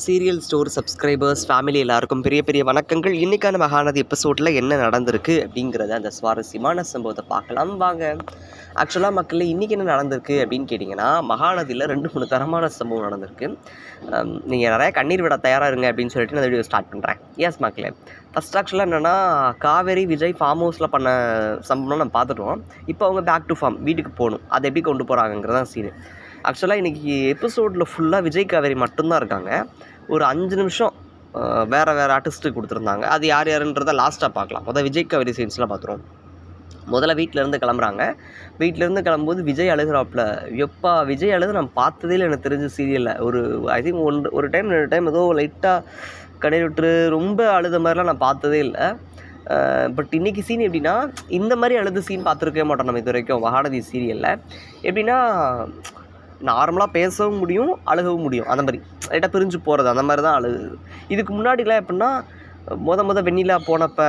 Serial store subscribers family எல்லாருக்கும் பெரிய பெரிய வணக்கங்கள். இன்றைக்கான மகாநதி எபிசோடில் என்ன நடந்திருக்கு அப்படிங்கிறத அந்த சுவாரஸ்யமான சம்பவத்தை பார்க்கலாம் வாங்க. ஆக்சுவலாக மக்களே இன்றைக்கி என்ன நடந்திருக்கு அப்படின்னு கேட்டிங்கன்னா, மகாநதியில் 2-3 தரமான சம்பவம் நடந்திருக்கு. நீங்கள் நிறையா கண்ணீர் விட தயாராக இருங்க அப்படின்னு சொல்லிட்டு நான் வீடியோ ஸ்டார்ட் பண்ணுறேன். எஸ் மக்களே, ஃபஸ்ட் ஆக்சுவலாக என்னென்னா, காவேரி விஜய் ஃபார்ம் ஹவுஸில் பண்ண சம்பவம் நம்ம பார்த்துட்டோம். இப்போ அவங்க பேக் டு ஃபார்ம் வீட்டுக்கு போகணும். அதை எப்படி கொண்டு போகிறாங்கிறதான் சீனு. ஆக்சுவலாக இன்றைக்கி எபிசோடில் ஃபுல்லாக விஜய் காவேரி மட்டும்தான் இருக்காங்க. ஒரு 5 நிமிஷம் வேறு ஆர்டிஸ்ட்டுக்கு கொடுத்துருந்தாங்க. அது யார் யாருன்றதை லாஸ்ட்டாக பார்க்கலாம். முதல்ல விஜய் காவேரி சீன்ஸ்லாம் பார்த்துருவோம். முதல்ல வீட்டிலேருந்து கிளம்புறாங்க. வீட்டிலேருந்து கிளம்பும்போது விஜய் அழுகிறாப்புல. எப்பா விஜய் அழுது நான் பார்த்ததே இல்லை எனக்கு தெரிஞ்ச சீரியலில். ஐ திங்க் ஒரு டைம் 2 டைம் ஏதோ லைட்டாக கண்ணீர் விட்டு ரொம்ப அழுத மாதிரிலாம் நான் பார்த்ததே இல்லை. பட் இன்றைக்கி சீன் எப்படின்னா, இந்த மாதிரி அழுது சீன் பார்த்துருக்கவே மாட்டோம் நம்ம இது வரைக்கும் மகாநதி சீரியலில். எப்படின்னா நார்மலாக பேசவும் முடியும், அழுகவும் முடியும். அந்த மாதிரி லைட்டாக பிரிஞ்சு போகிறது, அந்த மாதிரி தான் அழுகுது. இதுக்கு முன்னாடிலாம் எப்படின்னா, வெண்ணிலா போனப்போ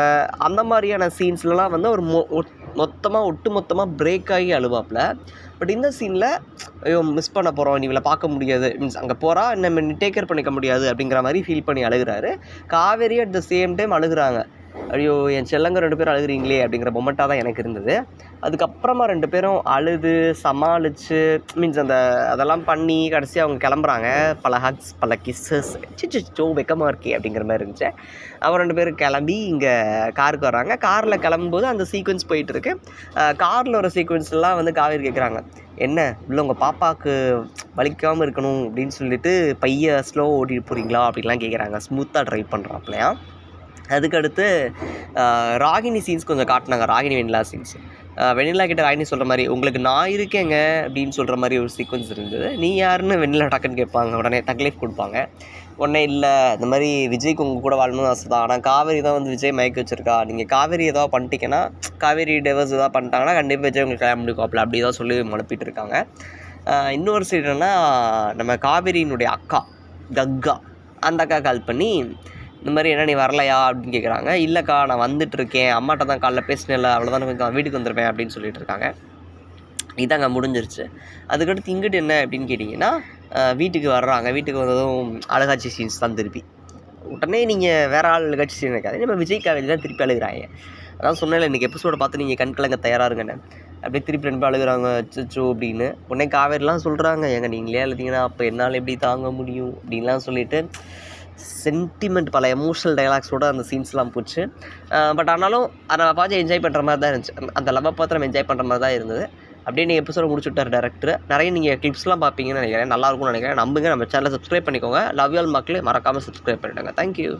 அந்த மாதிரியான சீன்ஸ்லலாம் வந்து ஒரு ஒட்டுமொத்தமாக பிரேக் ஆகி அழுவாப்பில். பட் இந்த சீனில் ஐயோ மிஸ் பண்ண போகிறோம், நீ இவளை பார்க்க முடியாது, மீன்ஸ் அங்கே போகிறா நம்ம டேக் கேர் பண்ணிக்க முடியாது அப்படிங்கிற மாதிரி ஃபீல் பண்ணி அழுகிறாரு. Kaveri at the same time அழுகிறாங்க. ஐயோ என் செல்லங்க 2 பேரும் அழுகிறீங்களே அப்படிங்கிற மொமெண்ட்டாக தான் எனக்கு இருந்தது. அதுக்கப்புறமா 2 பேரும் அழுது சமாளித்து மீன்ஸ் அதெல்லாம் பண்ணி கடைசி அவங்க கிளம்புறாங்க. பல ஹக்ஸ், பல கிஸ்ஸஸ், சிச்சோ வெக்கமாக இருக்கே அப்படிங்கிற மாதிரி இருந்துச்சு. அவங்க 2 பேரும் கிளம்பி இங்கே காருக்கு வர்றாங்க. காரில் கிளம்பும்போது அந்த சீக்வன்ஸ் போயிட்டுருக்கு. காரில் ஒரு சீக்வன்ஸ்லாம் வந்து காவேரி கேட்குறாங்க, என்ன இல்லை உங்கள் பாப்பாவுக்கு வலிக்காமல் இருக்கணும் அப்படின்னு சொல்லிட்டு பைய ஸ்லோ ஓட்டிட்டு போகிறீங்களா அப்படின்லாம் கேட்குறாங்க. ஸ்மூத்தாக ட்ரைவ் பண்ணுறாப்லையா. அதுக்கடுத்து ராகினி சீன்ஸ் கொஞ்சம் காட்டினாங்க. ராகினி வெண்ணிலா சீன்ஸ். வெண்ணிலா கிட்ட ராகினி சொல்கிற மாதிரி உங்களுக்கு நான் இருக்கேங்க அப்படின்னு சொல்கிற மாதிரி ஒரு சீக்வன்ஸ் இருந்தது. நீ யாருன்னு வெண்ணிலா டக்குன்னு கேட்பாங்க. உடனே தக்லீஃப் கொடுப்பாங்க. உடனே இல்லை இந்த மாதிரி விஜய்க்கு உங்கள் கூட வாழணும்னு ஆசை தான், ஆனால் காவேரி தான் வந்து விஜய் மயக்க வச்சுருக்கா, நீங்கள் காவேரி ஏதாவது பண்ணிட்டீங்கன்னா, காவேரி டைவர்ஸ் ஏதாவது பண்ணிட்டாங்கன்னா கண்டிப்பாக விஜய் உங்களுக்கு கல்யாணம் முடிக்கும் அப்படி தான் சொல்லி மனுப்பிட்டு இருக்காங்க. இன்னொரு சைடு என்னன்னா, நம்ம காவேரியினுடைய அக்கா கங்கா, அந்த அக்கா கால் பண்ணி இந்த மாதிரி என்ன நீ வரலையா அப்படின்னு கேட்குறாங்க. இல்லைக்கா நான் வந்துட்டுருக்கேன், அம்மாட்ட தான் காலைல பேசினேன்ல, அவ்வளோதான் கொஞ்சம் வீட்டுக்கு வந்துடுவேன் அப்படின்னு சொல்லிட்டு இருக்காங்க. இதாங்க முடிஞ்சிருச்சு. அதுக்கடுத்து இங்கிட்டு என்ன அப்படின்னு கேட்டிங்கன்னா, வீட்டுக்கு வர்றாங்க. வீட்டுக்கு வந்ததும் அழகாட்சி சீன்ஸ் தான் திருப்பி. உடனே நீங்கள் வேறு ஆள் அழகாட்சி சீன் இருக்காது, நம்ம விஜய் காவேரி தான் திருப்பி அழுகிறாங்க. அதான் சொன்னேன் இன்றைக்கி எபிசோடை பார்த்து நீங்கள் கண்கலங்க தயாராக இருங்கண்ணே. அப்படியே திருப்பி 2 பேர் அழுகிறாங்க அச்சோ அப்படின்னு. உடனே காவேரிலாம் சொல்கிறாங்க, ஏங்க நீங்களே அழுதிங்கன்னா அப்போ என்னால் எப்படி தாங்க முடியும் அப்படின்லாம் சொல்லிட்டு சென்டிமெண்ட் பல எமோஷனல் டைலாக்ஸோடு அந்த சீன்ஸ்லாம் போச்சு. பட் ஆனாலும் அதை பார்த்து என்ஜாய் பண்ணுற மாதிரி தான் இருந்துச்சு. அந்த லவ்வை பார்த்து நம்ம என்ஜாய் பண்ணுற மாதிரி தான் இருந்தது. அப்படியே நீங்கள் எபிசோட முடிச்சு விட்டார் டேரக்டர். நிறைய நீங்கள் கிளிப்ஸ்லாம் பார்ப்பீங்கன்னு நினைக்கிறேன். நல்லாயிருக்கும்னு நினைக்கிறேன். நம்புங்க. நம்ம சேனலை சப்ஸ்கிரைப் பண்ணிக்கோங்க. லவ் யூ ஆல் மக்களே, மறக்காமல் சப்ஸ்கிரைப் பண்ணிவிடுங்க. தேங்க்யூ.